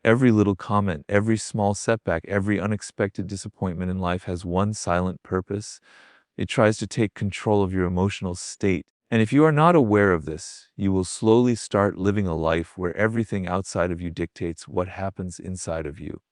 Every little comment, every small setback, every unexpected disappointment in life has one silent purpose. It tries to take control of your emotional state. And if you are not aware of this, you will slowly start living a life where everything outside of you dictates what happens inside of you.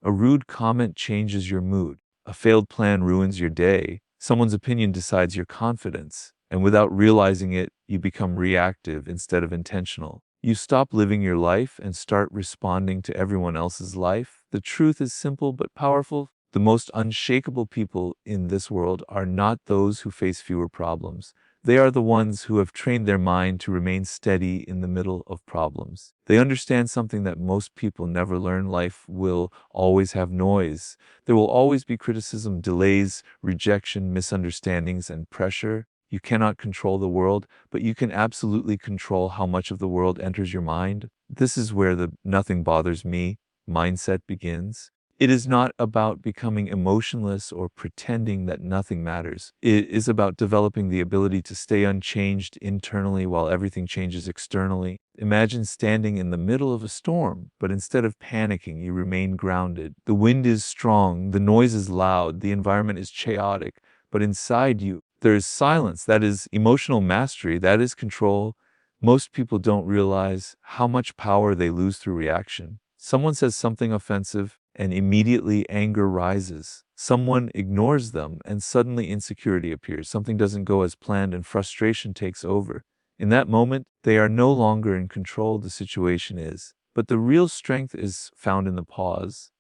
A rude comment changes your mood. A failed plan ruins your day. Someone's opinion decides your confidence. And without realizing it, you become reactive instead of intentional. You stop living your life and start responding to everyone else's life. The truth is simple but powerful. The most unshakable people in this world are not those who face fewer problems. They are the ones who have trained their mind to remain steady in the middle of problems. They understand something that most people never learn. Life will always have noise. There will always be criticism, delays, rejection, misunderstandings, and pressure. You cannot control the world, but you can absolutely control how much of the world enters your mind. This is where the "nothing bothers me" mindset begins. It is not about becoming emotionless or pretending that nothing matters. It is about developing the ability to stay unchanged internally while everything changes externally. Imagine standing in the middle of a storm, but instead of panicking, you remain grounded. The wind is strong, the noise is loud, the environment is chaotic, but inside you, there is silence. That is emotional mastery. That is control. Most people don't realize how much power they lose through reaction. Someone says something offensive, and immediately anger rises. Someone ignores them, and suddenly insecurity appears. Something doesn't go as planned, and frustration takes over. In that moment, they are no longer in control, the situation is. But the real strength is found in the pause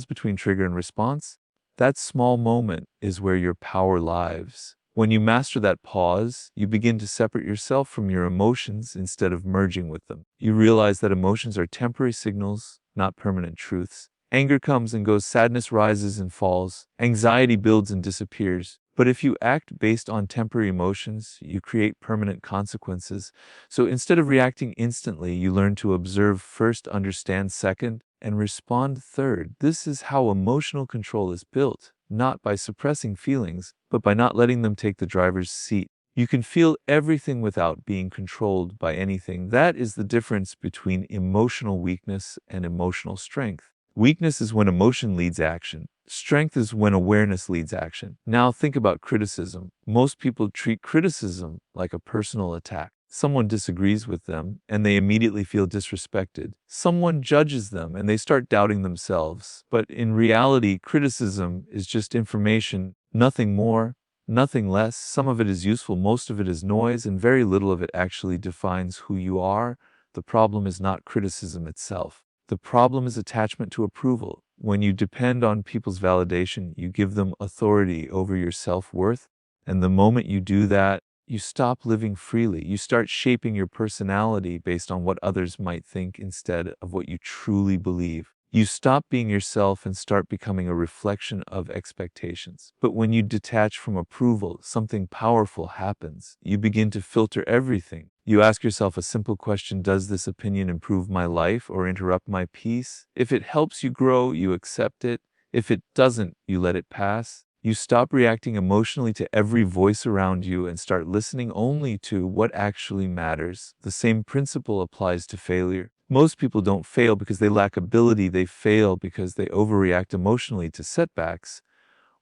between trigger and response. That small moment is where your power lives. When you master that pause, you begin to separate yourself from your emotions instead of merging with them. You realize that emotions are temporary signals, not permanent truths. Anger comes and goes, sadness rises and falls, anxiety builds and disappears. But if you act based on temporary emotions, you create permanent consequences. So instead of reacting instantly, you learn to observe first, understand second, and respond third. This is how emotional control is built, not by suppressing feelings, but by not letting them take the driver's seat. You can feel everything without being controlled by anything. That is the difference between emotional weakness and emotional strength. Weakness is when emotion leads action. Strength is when awareness leads action. Now think about criticism. Most people treat criticism like a personal attack. Someone disagrees with them, and they immediately feel disrespected. Someone judges them, and they start doubting themselves. But in reality, criticism is just information, nothing more, nothing less. Some of it is useful, most of it is noise, and very little of it actually defines who you are. The problem is not criticism itself. The problem is attachment to approval. When you depend on people's validation, you give them authority over your self-worth. And the moment you do that, you stop living freely. You start shaping your personality based on what others might think instead of what you truly believe. You stop being yourself and start becoming a reflection of expectations. But when you detach from approval, something powerful happens. You begin to filter everything. You ask yourself a simple question: does this opinion improve my life or interrupt my peace? If it helps you grow, you accept it. If it doesn't, you let it pass. You stop reacting emotionally to every voice around you and start listening only to what actually matters. The same principle applies to failure. Most people don't fail because they lack ability. They fail because they overreact emotionally to setbacks.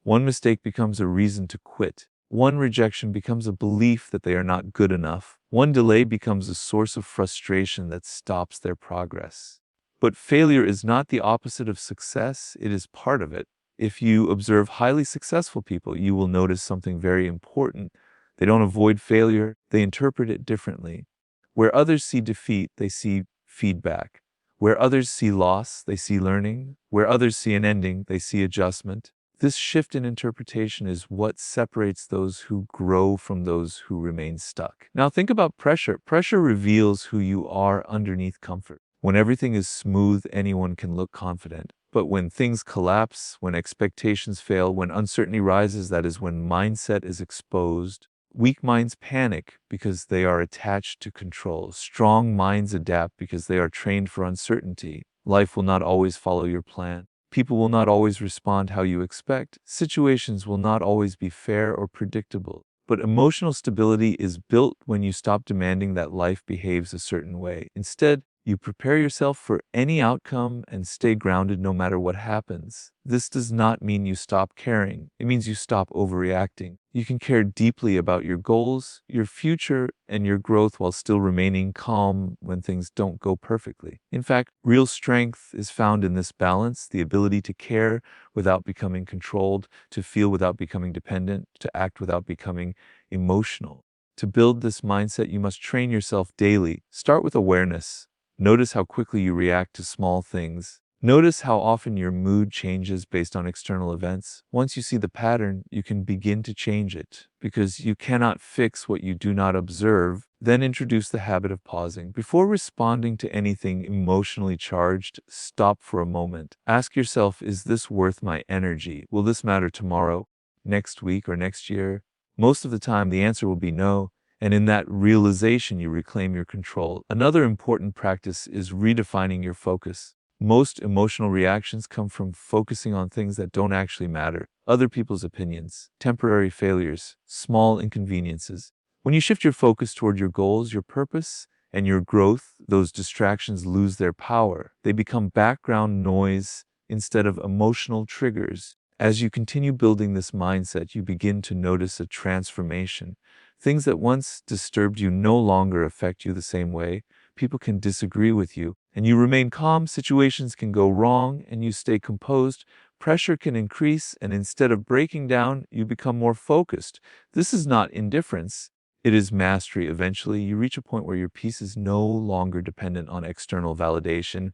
One mistake becomes a reason to quit. One rejection becomes a belief that they are not good enough. One delay becomes a source of frustration that stops their progress. But failure is not the opposite of success, it is part of it. If you observe highly successful people, you will notice something very important. They don't avoid failure, they interpret it differently. Where others see defeat, they see feedback. Where others see loss, they see learning. Where others see an ending, they see adjustment. This shift in interpretation is what separates those who grow from those who remain stuck. Now think about pressure. Pressure reveals who you are underneath comfort. When everything is smooth, anyone can look confident. But when things collapse, when expectations fail, when uncertainty rises, that is when mindset is exposed. Weak minds panic because they are attached to control. Strong minds adapt because they are trained for uncertainty. Life will not always follow your plan. People will not always respond how you expect. Situations will not always be fair or predictable. But emotional stability is built when you stop demanding that life behaves a certain way. Instead, You prepare yourself for any outcome and stay grounded no matter what happens. This does not mean you stop caring. It means you stop overreacting. You can care deeply about your goals, your future, and your growth while still remaining calm when things don't go perfectly. In fact, real strength is found in this balance, the ability to care without becoming controlled, to feel without becoming dependent, to act without becoming emotional. To build this mindset, you must train yourself daily. Start with awareness. Notice how quickly you react to small things. Notice how often your mood changes based on external events. Once you see the pattern, you can begin to change it, because you cannot fix what you do not observe. Then introduce the habit of pausing. Before responding to anything emotionally charged, stop for a moment. Ask yourself, is this worth my energy? Will this matter tomorrow, next week, or next year? Most of the time, the answer will be no. And in that realization, you reclaim your control. Another important practice is redefining your focus. Most emotional reactions come from focusing on things that don't actually matter. Other people's opinions, temporary failures, small inconveniences. When you shift your focus toward your goals, your purpose, and your growth, those distractions lose their power. They become background noise instead of emotional triggers. As you continue building this mindset, you begin to notice a transformation. Things that once disturbed you no longer affect you the same way. People can disagree with you, and you remain calm. Situations can go wrong, and you stay composed. Pressure can increase, and instead of breaking down, you become more focused. This is not indifference. It is mastery. Eventually, you reach a point where your peace is no longer dependent on external validation.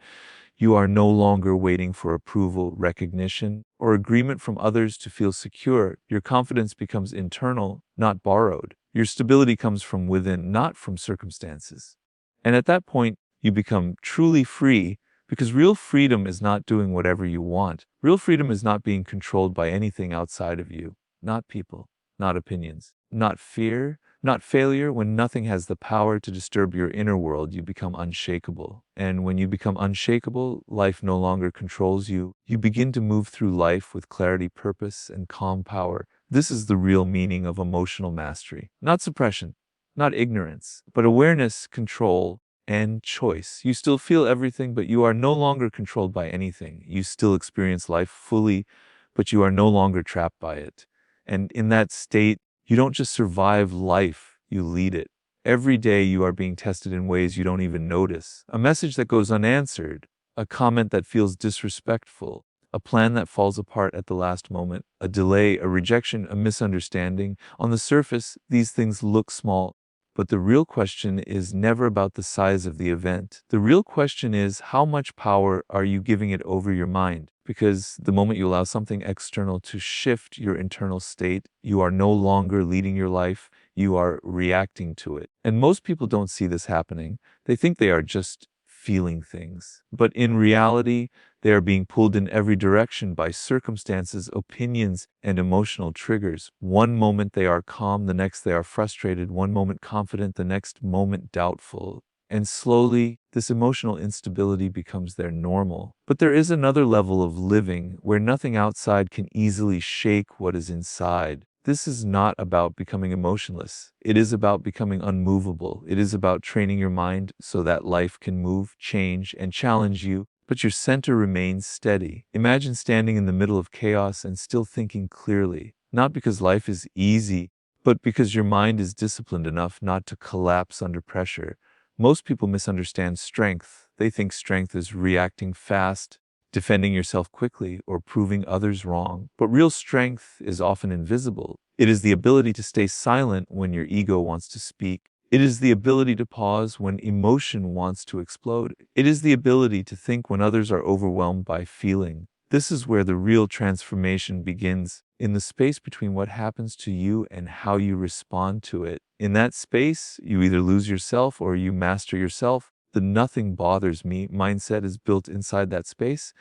You are no longer waiting for approval, recognition, or agreement from others to feel secure. Your confidence becomes internal, not borrowed. Your stability comes from within, not from circumstances. And at that point, you become truly free, because real freedom is not doing whatever you want. Real freedom is not being controlled by anything outside of you, not people, not opinions, not fear, not failure. When nothing has the power to disturb your inner world, you become unshakable. And when you become unshakable, life no longer controls you. You begin to move through life with clarity, purpose, and calm power. This is the real meaning of emotional mastery. Not suppression, not ignorance, but awareness, control, and choice. You still feel everything, but you are no longer controlled by anything. You still experience life fully, but you are no longer trapped by it. And in that state, you don't just survive life, you lead it. Every day you are being tested in ways you don't even notice. A message that goes unanswered, a comment that feels disrespectful, a plan that falls apart at the last moment, a delay, a rejection, a misunderstanding. On the surface, these things look small, but the real question is never about the size of the event. The real question is, how much power are you giving it over your mind? Because the moment you allow something external to shift your internal state, you are no longer leading your life, you are reacting to it. And most people don't see this happening. They think they are just feeling things. But in reality, they are being pulled in every direction by circumstances, opinions, and emotional triggers. One moment they are calm, the next they are frustrated, one moment confident, the next moment doubtful. And slowly, this emotional instability becomes their normal. But there is another level of living where nothing outside can easily shake what is inside. This is not about becoming emotionless. It is about becoming unmovable. It is about training your mind so that life can move, change, and challenge you, but your center remains steady. Imagine standing in the middle of chaos and still thinking clearly, not because life is easy, but because your mind is disciplined enough not to collapse under pressure. Most people misunderstand strength. They think strength is reacting fast, defending yourself quickly, or proving others wrong. But real strength is often invisible. It is the ability to stay silent when your ego wants to speak. It is the ability to pause when emotion wants to explode. It is the ability to think when others are overwhelmed by feeling. This is where the real transformation begins, in the space between what happens to you and how you respond to it. In that space, you either lose yourself or you master yourself. The nothing bothers me mindset is built inside that space.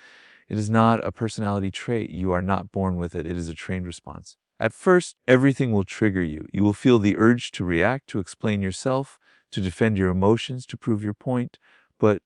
It is not a personality trait. You are not born with it. It is a trained response. At first, everything will trigger you. You will feel the urge to react, to explain yourself, to defend your emotions, to prove your point. But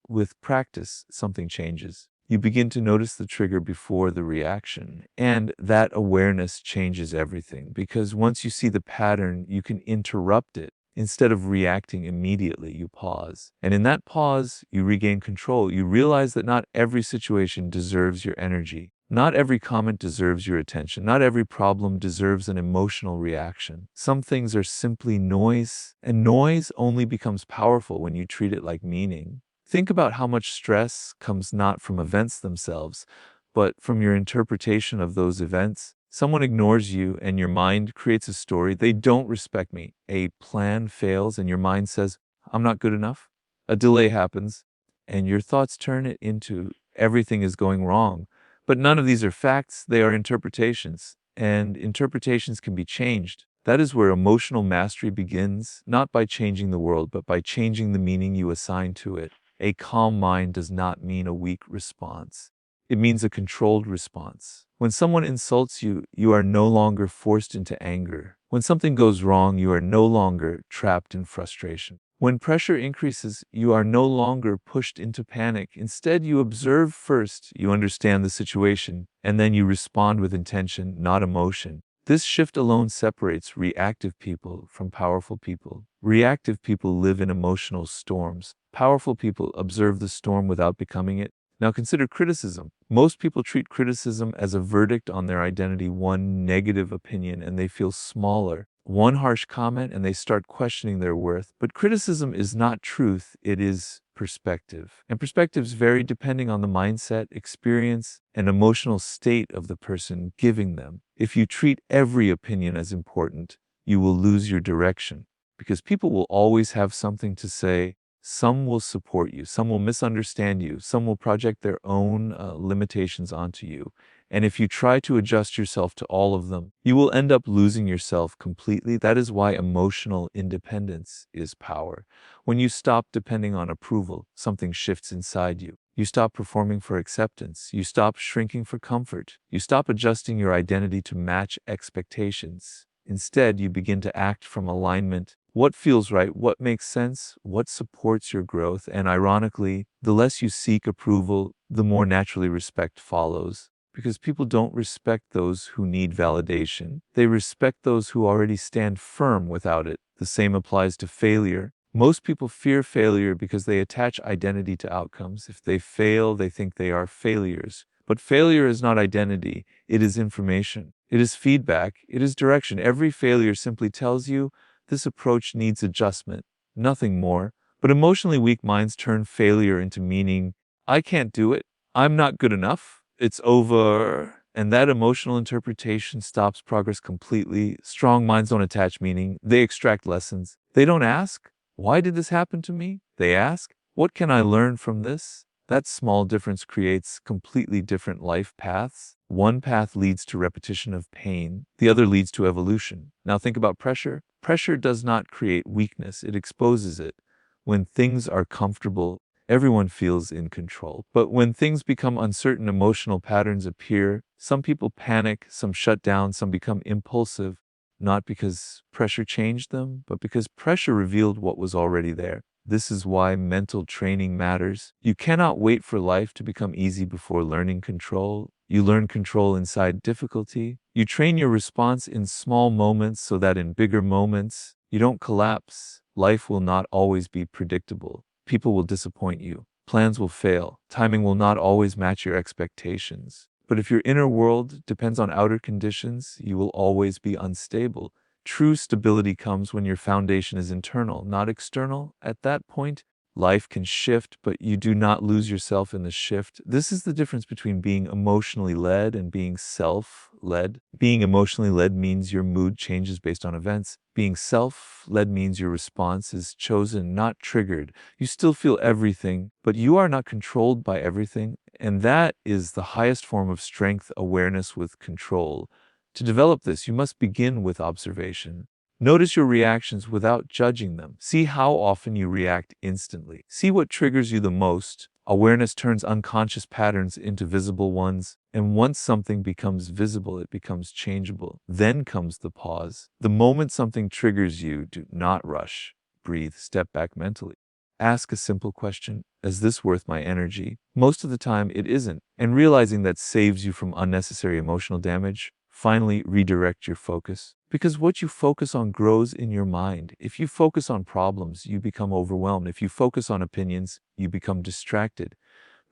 with practice, something changes. You begin to notice the trigger before the reaction. And that awareness changes everything, because once you see the pattern, you can interrupt it. Instead of reacting immediately, you pause. And in that pause, you regain control. You realize that not every situation deserves your energy. Not every comment deserves your attention. Not every problem deserves an emotional reaction. Some things are simply noise, and noise only becomes powerful when you treat it like meaning. Think about how much stress comes not from events themselves, but from your interpretation of those events. Someone ignores you and your mind creates a story. They don't respect me. A plan fails and your mind says, I'm not good enough. A delay happens and your thoughts turn it into everything is going wrong. But none of these are facts, they are interpretations. And interpretations can be changed. That is where emotional mastery begins, not by changing the world, but by changing the meaning you assign to it. A calm mind does not mean a weak response. It means a controlled response. When someone insults you, you are no longer forced into anger. When something goes wrong, you are no longer trapped in frustration. When pressure increases, you are no longer pushed into panic. Instead, you observe first, you understand the situation, and then you respond with intention, not emotion. This shift alone separates reactive people from powerful people. Reactive people live in emotional storms. Powerful people observe the storm without becoming it. Now consider criticism. Most people treat criticism as a verdict on their identity, one negative opinion, and they feel smaller. One harsh comment, and they start questioning their worth. But criticism is not truth, it is perspective. And perspectives vary depending on the mindset, experience, and emotional state of the person giving them. If you treat every opinion as important, you will lose your direction, because people will always have something to say. Some will support you, some will misunderstand you, some will project their own limitations onto you. And if you try to adjust yourself to all of them, you will end up losing yourself completely. That is why emotional independence is power. When you stop depending on approval, something shifts inside you. You stop performing for acceptance. You stop shrinking for comfort. You stop adjusting your identity to match expectations. Instead, you begin to act from alignment. What feels right, what makes sense, what supports your growth, and ironically, the less you seek approval, the more naturally respect follows. Because people don't respect those who need validation. They respect those who already stand firm without it. The same applies to failure. Most people fear failure because they attach identity to outcomes. If they fail, they think they are failures. But failure is not identity, it is information. It is feedback, it is direction. Every failure simply tells you this approach needs adjustment, nothing more. But emotionally weak minds turn failure into meaning. I can't do it. I'm not good enough. It's over. And that emotional interpretation stops progress completely. Strong minds don't attach meaning. They extract lessons. They don't ask, why did this happen to me? They ask, what can I learn from this? That small difference creates completely different life paths. One path leads to repetition of pain. The other leads to evolution. Now think about pressure. Pressure does not create weakness. It exposes it. When things are comfortable, everyone feels in control. But when things become uncertain, emotional patterns appear. Some people panic, some shut down, some become impulsive, not because pressure changed them, but because pressure revealed what was already there. This is why mental training matters. You cannot wait for life to become easy before learning control. You learn control inside difficulty. You train your response in small moments so that in bigger moments, you don't collapse. Life will not always be predictable. People will disappoint you. Plans will fail. Timing will not always match your expectations. But if your inner world depends on outer conditions, you will always be unstable. True stability comes when your foundation is internal, not external. At that point, life can shift, but you do not lose yourself in the shift. This is the difference between being emotionally led and being self-led. Being emotionally led means your mood changes based on events. Being self-led means your response is chosen, not triggered. You still feel everything, but you are not controlled by everything. And that is the highest form of strength, awareness with control. To develop this, you must begin with observation. Notice your reactions without judging them. See how often you react instantly. See what triggers you the most. Awareness turns unconscious patterns into visible ones. And once something becomes visible, it becomes changeable. Then comes the pause. The moment something triggers you, do not rush. Breathe, step back mentally. Ask a simple question. Is this worth my energy? Most of the time, it isn't. And realizing that saves you from unnecessary emotional damage. Finally, redirect your focus. Because what you focus on grows in your mind. If you focus on problems, you become overwhelmed. If you focus on opinions, you become distracted.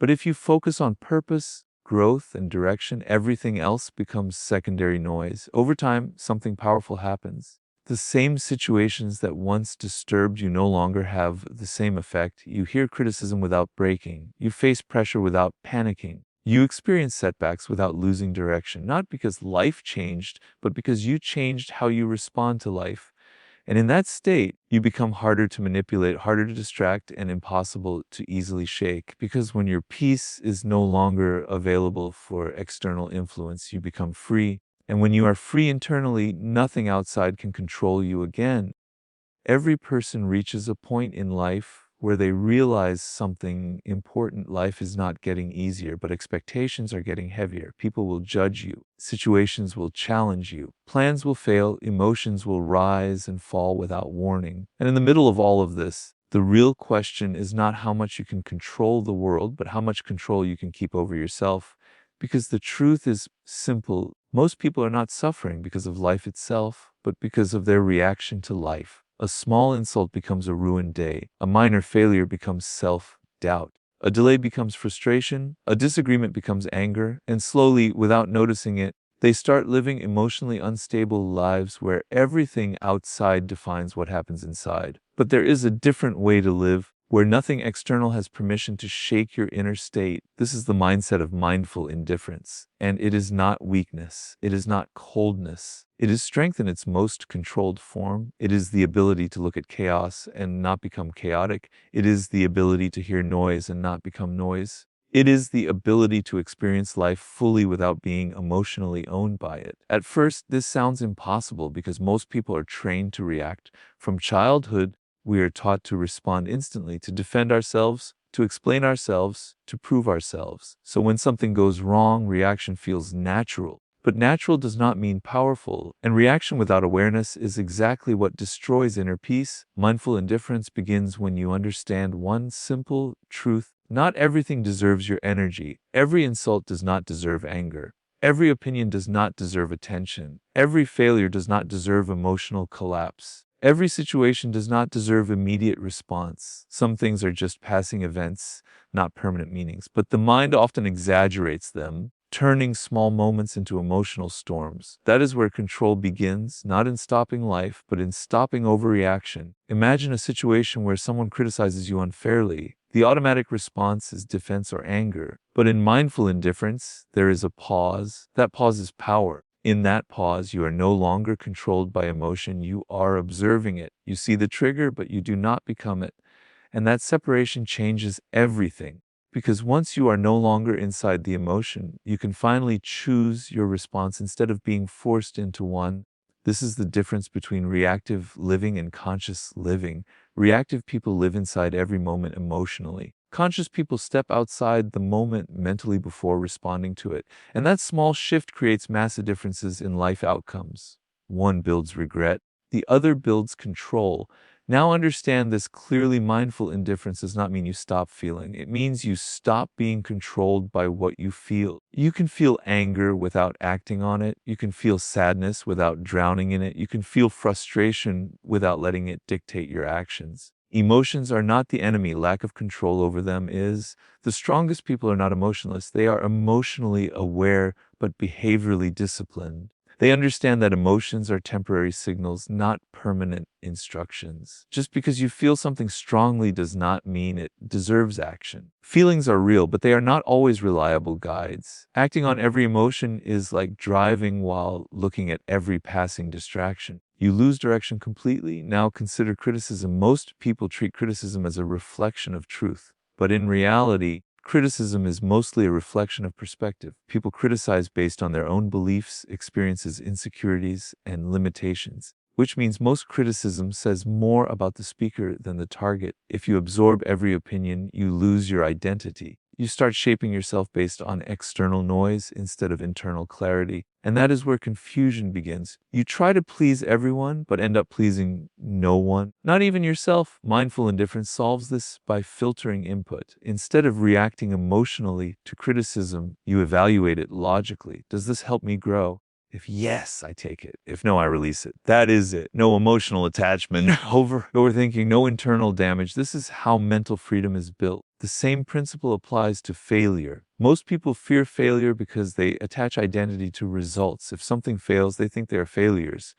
But if you focus on purpose, growth, and direction, everything else becomes secondary noise. Over time, something powerful happens. The same situations that once disturbed you no longer have the same effect. You hear criticism without breaking. You face pressure without panicking. You experience setbacks without losing direction, not because life changed, but because you changed how you respond to life. And in that state, you become harder to manipulate, harder to distract, and impossible to easily shake. Because when your peace is no longer available for external influence, you become free. And when you are free internally, nothing outside can control you again. Every person reaches a point in life where they realize something important. Life is not getting easier, but expectations are getting heavier. People will judge you. Situations will challenge you. Plans will fail. Emotions will rise and fall without warning. And in the middle of all of this, the real question is not how much you can control the world, but how much control you can keep over yourself. Because the truth is simple. Most people are not suffering because of life itself, but because of their reaction to life. A small insult becomes a ruined day. A minor failure becomes self-doubt. A delay becomes frustration. A disagreement becomes anger. And slowly, without noticing it, they start living emotionally unstable lives where everything outside defines what happens inside. But there is a different way to live, where nothing external has permission to shake your inner state. This is the mindset of mindful indifference. And it is not weakness. It is not coldness. It is strength in its most controlled form. It is the ability to look at chaos and not become chaotic. It is the ability to hear noise and not become noise. It is the ability to experience life fully without being emotionally owned by it. At first, this sounds impossible because most people are trained to react. From childhood, we are taught to respond instantly, to defend ourselves, to explain ourselves, to prove ourselves. So when something goes wrong, reaction feels natural. But natural does not mean powerful, and reaction without awareness is exactly what destroys inner peace. Mindful indifference begins when you understand one simple truth. Not everything deserves your energy. Every insult does not deserve anger. Every opinion does not deserve attention. Every failure does not deserve emotional collapse. Every situation does not deserve immediate response. Some things are just passing events, not permanent meanings, but the mind often exaggerates them, turning small moments into emotional storms. That is where control begins, not in stopping life, but in stopping overreaction. Imagine a situation where someone criticizes you unfairly. The automatic response is defense or anger. But in mindful indifference, there is a pause. That pause is power. In that pause, you are no longer controlled by emotion. You are observing it. You see the trigger, but you do not become it. And that separation changes everything. Because once you are no longer inside the emotion, you can finally choose your response instead of being forced into one. This is the difference between reactive living and conscious living. Reactive people live inside every moment emotionally. Conscious people step outside the moment mentally before responding to it. And that small shift creates massive differences in life outcomes. One builds regret, the other builds control. Now understand this clearly. Mindful indifference does not mean you stop feeling. It means you stop being controlled by what you feel. You can feel anger without acting on it. You can feel sadness without drowning in it. You can feel frustration without letting it dictate your actions. Emotions are not the enemy. Lack of control over them is. The strongest people are not emotionless. They are emotionally aware, but behaviorally disciplined. They understand that emotions are temporary signals, not permanent instructions. Just because you feel something strongly does not mean it deserves action. Feelings are real, but they are not always reliable guides. Acting on every emotion is like driving while looking at every passing distraction. You lose direction completely. Now consider criticism. Most people treat criticism as a reflection of truth, but in reality, criticism is mostly a reflection of perspective. People criticize based on their own beliefs, experiences, insecurities, and limitations, which means most criticism says more about the speaker than the target. If you absorb every opinion, you lose your identity. You start shaping yourself based on external noise instead of internal clarity. And that is where confusion begins. You try to please everyone, but end up pleasing no one, not even yourself. Mindful indifference solves this by filtering input. Instead of reacting emotionally to criticism, you evaluate it logically. Does this help me grow? If yes, I take it. If no, I release it. That is it. No emotional attachment, overthinking, no internal damage. This is how mental freedom is built. The same principle applies to failure. Most people fear failure because they attach identity to results. If something fails, they think they are failures.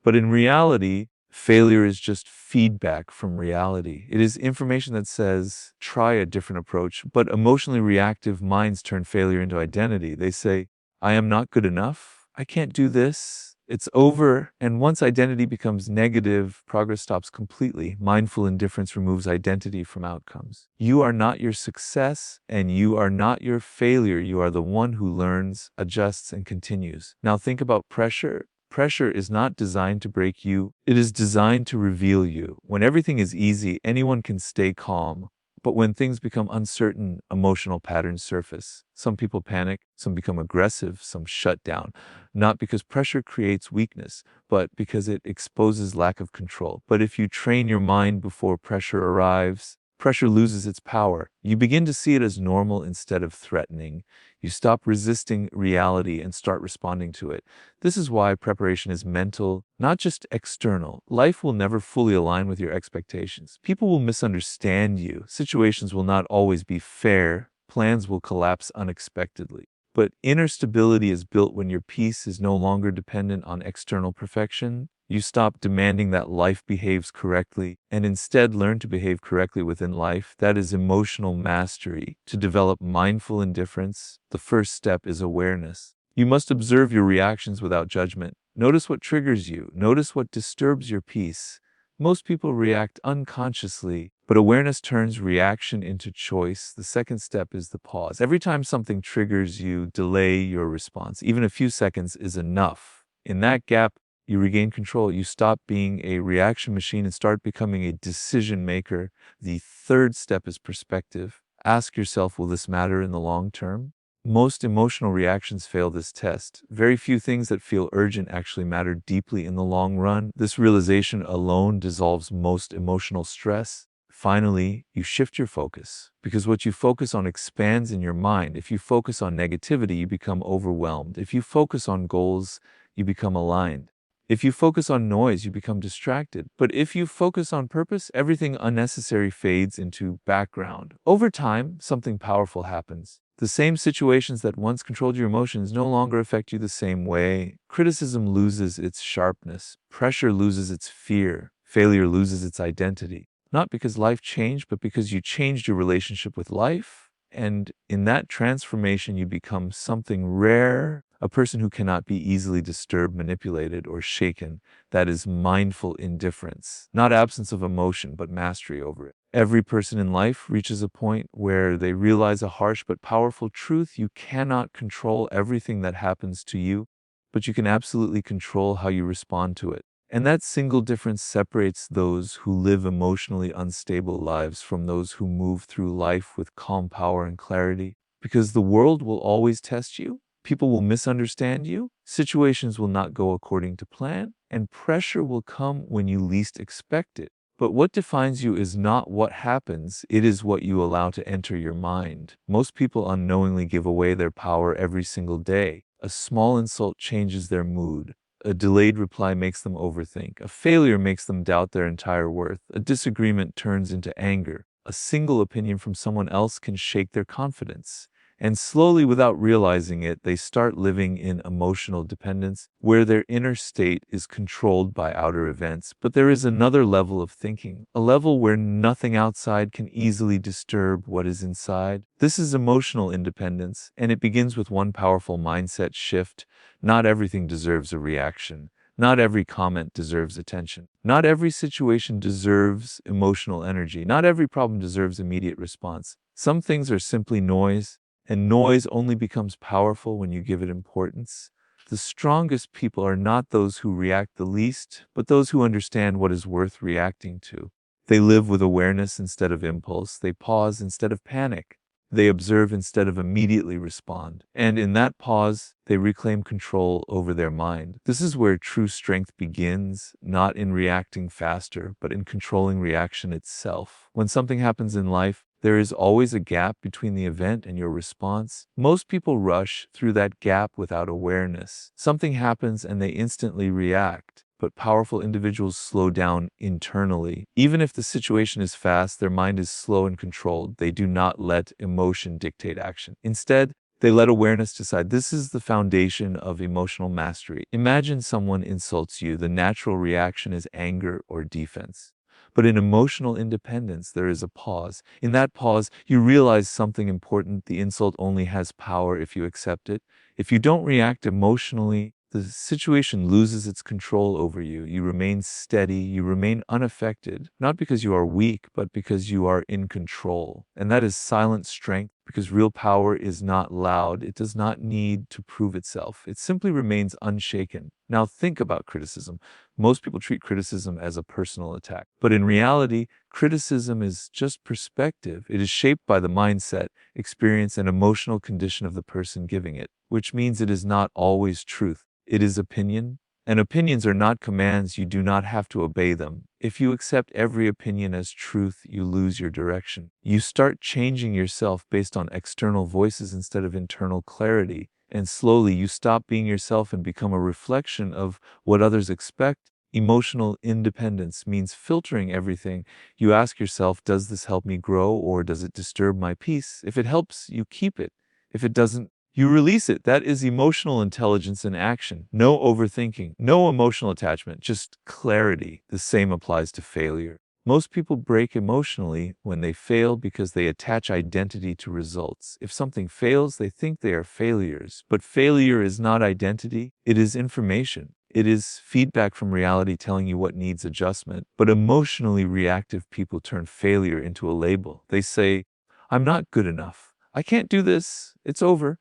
But in reality, failure is just feedback from reality. It is information that says, try a different approach. But emotionally reactive minds turn failure into identity. They say, I am not good enough. I can't do this. It's over. And once identity becomes negative, progress stops completely. Mindful indifference removes identity from outcomes. You are not your success, and you are not your failure. You are the one who learns, adjusts, and continues. Now think about pressure. Pressure is not designed to break you. It is designed to reveal you. When everything is easy, anyone can stay calm. But when things become uncertain, emotional patterns surface. Some people panic, some become aggressive, some shut down. Not because pressure creates weakness, but because it exposes lack of control. But if you train your mind before pressure arrives, pressure loses its power. You begin to see it as normal instead of threatening. You stop resisting reality and start responding to it. This is why preparation is mental, not just external. Life will never fully align with your expectations. People will misunderstand you. Situations will not always be fair. Plans will collapse unexpectedly. But inner stability is built when your peace is no longer dependent on external perfection. You stop demanding that life behaves correctly and instead learn to behave correctly within life. That is emotional mastery. To develop mindful indifference, the first step is awareness. You must observe your reactions without judgment. Notice what triggers you. Notice what disturbs your peace. Most people react unconsciously, but awareness turns reaction into choice. The second step is the pause. Every time something triggers you, delay your response. Even a few seconds is enough. In that gap, you regain control. You stop being a reaction machine and start becoming a decision maker. The third step is perspective. Ask yourself, will this matter in the long term? Most emotional reactions fail this test. Very few things that feel urgent actually matter deeply in the long run. This realization alone dissolves most emotional stress. Finally, you shift your focus, because what you focus on expands in your mind. If you focus on negativity, you become overwhelmed. If you focus on goals, you become aligned. If you focus on noise, you become distracted. But if you focus on purpose, everything unnecessary fades into background. Over time, something powerful happens. The same situations that once controlled your emotions no longer affect you the same way. Criticism loses its sharpness. Pressure loses its fear. Failure loses its identity. Not because life changed, but because you changed your relationship with life. And in that transformation, you become something rare, a person who cannot be easily disturbed, manipulated, or shaken. That is mindful indifference, not absence of emotion, but mastery over it. Every person in life reaches a point where they realize a harsh but powerful truth. You cannot control everything that happens to you, but you can absolutely control how you respond to it. And that single difference separates those who live emotionally unstable lives from those who move through life with calm power and clarity. Because the world will always test you, people will misunderstand you, situations will not go according to plan, and pressure will come when you least expect it. But what defines you is not what happens, it is what you allow to enter your mind. Most people unknowingly give away their power every single day. A small insult changes their mood. A delayed reply makes them overthink. A failure makes them doubt their entire worth. A disagreement turns into anger. A single opinion from someone else can shake their confidence. And slowly, without realizing it, they start living in emotional dependence, where their inner state is controlled by outer events. But there is another level of thinking, a level where nothing outside can easily disturb what is inside. This is emotional independence, and it begins with one powerful mindset shift. Not everything deserves a reaction. Not every comment deserves attention. Not every situation deserves emotional energy. Not every problem deserves immediate response. Some things are simply noise, and noise only becomes powerful when you give it importance. The strongest people are not those who react the least, but those who understand what is worth reacting to. They live with awareness instead of impulse. They pause instead of panic. They observe instead of immediately respond. And in that pause, they reclaim control over their mind. This is where true strength begins, not in reacting faster, but in controlling reaction itself. When something happens in life, There is always a gap between the event and your response. Most people rush through that gap without awareness. Something happens and they instantly react. But powerful individuals slow down internally. Even if the situation is fast, their mind is slow and controlled. They do not let emotion dictate action. Instead, they let awareness decide. This is the foundation of emotional mastery. Imagine someone insults you. The natural reaction is anger or defense. But in emotional independence, there is a pause. In that pause, you realize something important. The insult only has power if you accept it. If you don't react emotionally, the situation loses its control over you. You remain steady, you remain unaffected, not because you are weak, but because you are in control. And that is silent strength, because real power is not loud. It does not need to prove itself. It simply remains unshaken. Now think about criticism. Most people treat criticism as a personal attack. But in reality, criticism is just perspective. It is shaped by the mindset, experience, and emotional condition of the person giving it, which means it is not always truth. It is opinion, and opinions are not commands. You do not have to obey them. If you accept every opinion as truth, you lose your direction. You start changing yourself based on external voices instead of internal clarity, and slowly you stop being yourself and become a reflection of what others expect. Emotional independence means filtering everything. You ask yourself, does this help me grow or does it disturb my peace? If it helps, you keep it. If it doesn't, you release it. That is emotional intelligence in action. No overthinking, no emotional attachment, just clarity. The same applies to failure. Most people break emotionally when they fail because they attach identity to results. If something fails, they think they are failures. But failure is not identity, it is information. It is feedback from reality telling you what needs adjustment. But emotionally reactive people turn failure into a label. They say, I'm not good enough. I can't do this. It's over.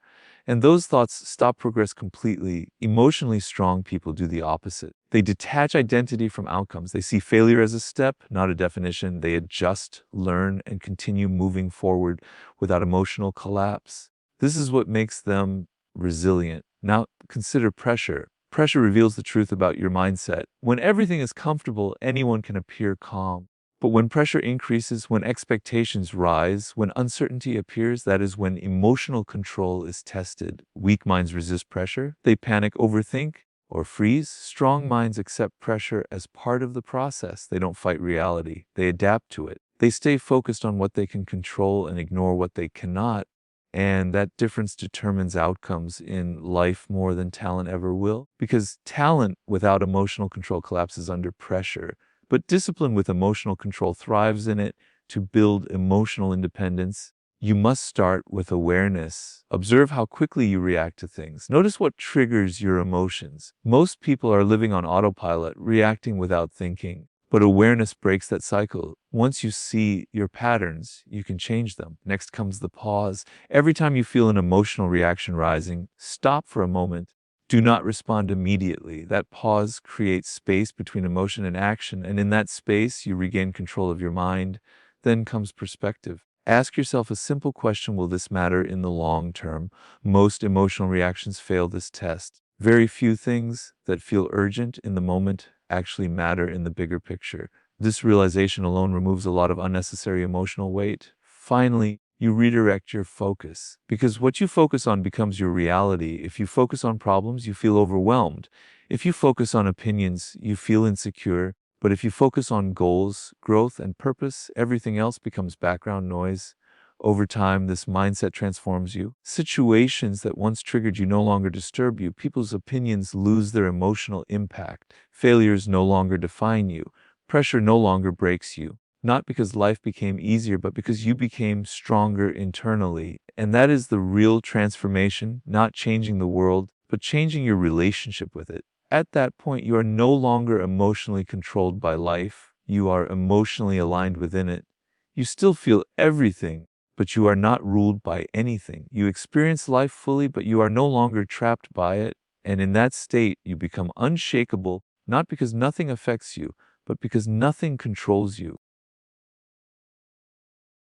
And those thoughts stop progress completely. Emotionally strong people do the opposite. They detach identity from outcomes. They see failure as a step, not a definition. They adjust, learn, and continue moving forward without emotional collapse. This is what makes them resilient. Now, consider pressure. Pressure reveals the truth about your mindset. When everything is comfortable, anyone can appear calm. But when pressure increases, when expectations rise, when uncertainty appears, that is when emotional control is tested. Weak minds resist pressure. They panic, overthink, or freeze. Strong minds accept pressure as part of the process. They don't fight reality. They adapt to it. They stay focused on what they can control and ignore what they cannot. And that difference determines outcomes in life more than talent ever will. Because talent without emotional control collapses under pressure. But discipline with emotional control thrives in it. To build emotional independence, you must start with awareness. Observe how quickly you react to things. Notice what triggers your emotions. Most people are living on autopilot, reacting without thinking. But awareness breaks that cycle. Once you see your patterns, you can change them. Next comes the pause. Every time you feel an emotional reaction rising, stop for a moment. Do not respond immediately. That pause creates space between emotion and action, and in that space, you regain control of your mind. Then comes perspective. Ask yourself a simple question: will this matter in the long term? Most emotional reactions fail this test. Very few things that feel urgent in the moment actually matter in the bigger picture. This realization alone removes a lot of unnecessary emotional weight. Finally, you redirect your focus, because what you focus on becomes your reality. If you focus on problems, you feel overwhelmed. If you focus on opinions, you feel insecure. But if you focus on goals, growth, and purpose, everything else becomes background noise. Over time, this mindset transforms you. Situations that once triggered you no longer disturb you. People's opinions lose their emotional impact. Failures no longer define you. Pressure no longer breaks you. Not because life became easier, but because you became stronger internally. And that is the real transformation, not changing the world, but changing your relationship with it. At that point, you are no longer emotionally controlled by life. You are emotionally aligned within it. You still feel everything, but you are not ruled by anything. You experience life fully, but you are no longer trapped by it. And in that state, you become unshakable, not because nothing affects you, but because nothing controls you.